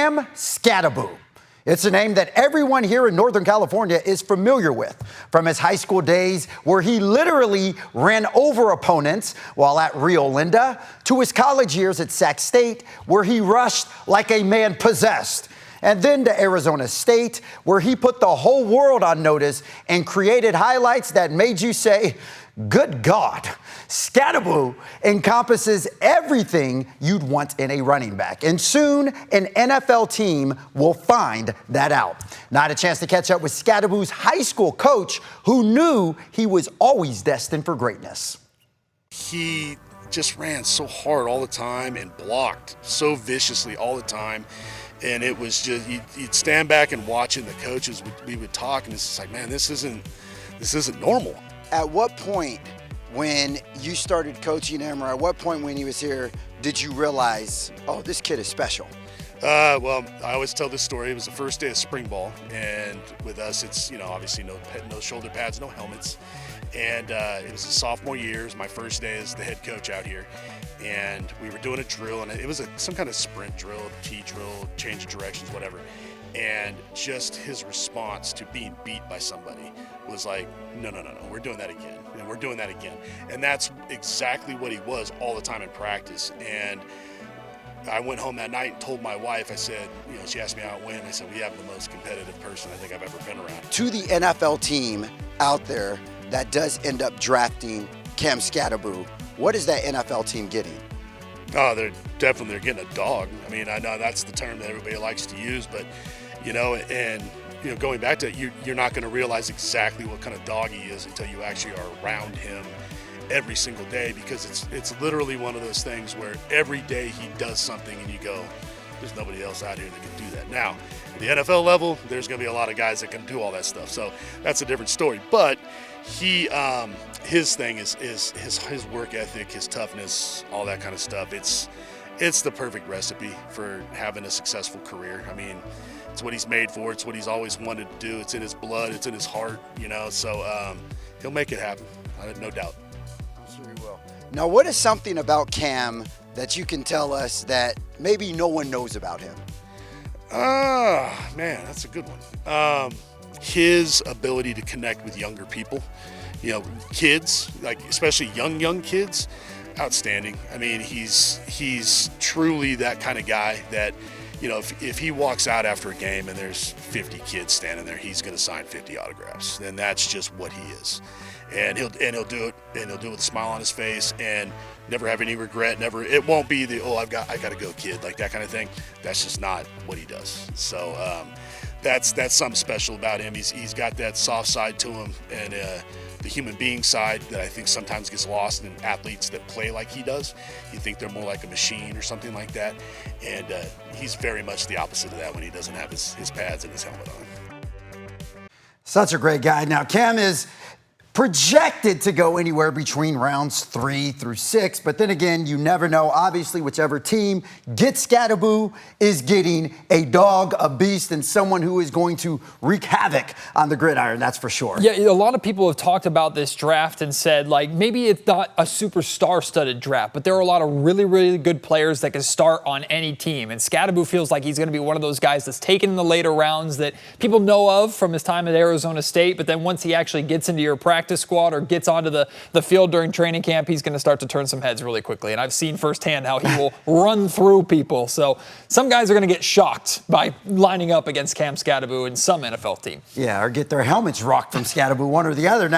Cam Skattebo. It's a name that everyone here in Northern California is familiar with, from his high school days where he literally ran over opponents while at Rio Linda, to his college years at Sac State where he rushed like a man possessed, and then to Arizona State where he put the whole world on notice and created highlights that made you say, good God. Skattebo encompasses everything you'd want in a running back, and soon an NFL team will find that out. Now I had a chance to catch up with Skattebo's high school coach, who knew he was always destined for greatness. He just ran so hard all the time and blocked so viciously all the time. And it was just, you'd stand back and watch it, and the coaches, we would talk, and it's just like, man, this isn't normal. At what point when you started coaching him, or at what point when he was here, did you realize, oh, this kid is special? Well, I always tell this story. It was the first day of spring ball, and with us, it's, obviously no shoulder pads, no helmets. And it was his sophomore year. It was my first day as the head coach out here. And we were doing a drill, and it was some kind of sprint drill, T drill, change of directions, whatever. And just his response to being beat by somebody was like, no, we're doing that again. And we're doing that again. And that's exactly what he was all the time in practice. And I went home that night and told my wife, I said, she asked me how it went. I said, we have the most competitive person I think I've ever been around. To the NFL team out there that does end up drafting Cam Skattebo, what is that NFL team getting? Oh, they're getting a dog. I mean, I know that's the term that everybody likes to use, but, going back to it, you're not going to realize exactly what kind of dog he is until you actually are around him every single day, because it's literally one of those things where every day he does something and you go, there's nobody else out here that can do that. Now, at the NFL level, there's going to be a lot of guys that can do all that stuff, so that's a different story. But his thing is his work ethic, his toughness, all that kind of stuff. It's the perfect recipe for having a successful career. I mean, it's what he's made for. It's what he's always wanted to do. It's in his blood. It's in his heart. So he'll make it happen. I have no doubt. I'm sure he will. Now, what is something about Cam that you can tell us that maybe no one knows about him? Man, that's a good one. His ability to connect with younger people, kids, like especially young kids, outstanding. I mean, he's truly that kind of guy that, if he walks out after a game and there's 50 kids standing there, he's going to sign 50 autographs. And that's just what he is. And he'll do it, and he'll do it with a smile on his face, and never have any regret. It won't be the, I got to go, kid, like that kind of thing. That's just not what he does. So that's something special about him. He's got that soft side to him, and the human being side that I think sometimes gets lost in athletes that play like he does. You think they're more like a machine or something like that, and he's very much the opposite of that when he doesn't have his pads and his helmet on. Such a great guy. Now, Cam is projected to go anywhere between rounds 3 through 6, but then again, you never know. Obviously, whichever team gets Skattebo is getting a dog, a beast, and someone who is going to wreak havoc on the gridiron, that's for sure. Yeah, a lot of people have talked about this draft and said, maybe it's not a super star-studded draft, but there are a lot of really, really good players that can start on any team, and Skattebo feels like he's going to be one of those guys that's taken in the later rounds that people know of from his time at Arizona State, but then once he actually gets into your practice squad or gets onto the field during training camp, he's going to start to turn some heads really quickly. And I've seen firsthand how he will run through people. So some guys are going to get shocked by lining up against Cam Skattebo in some NFL team. Yeah, or get their helmets rocked from Skattebo, one or the other. Now,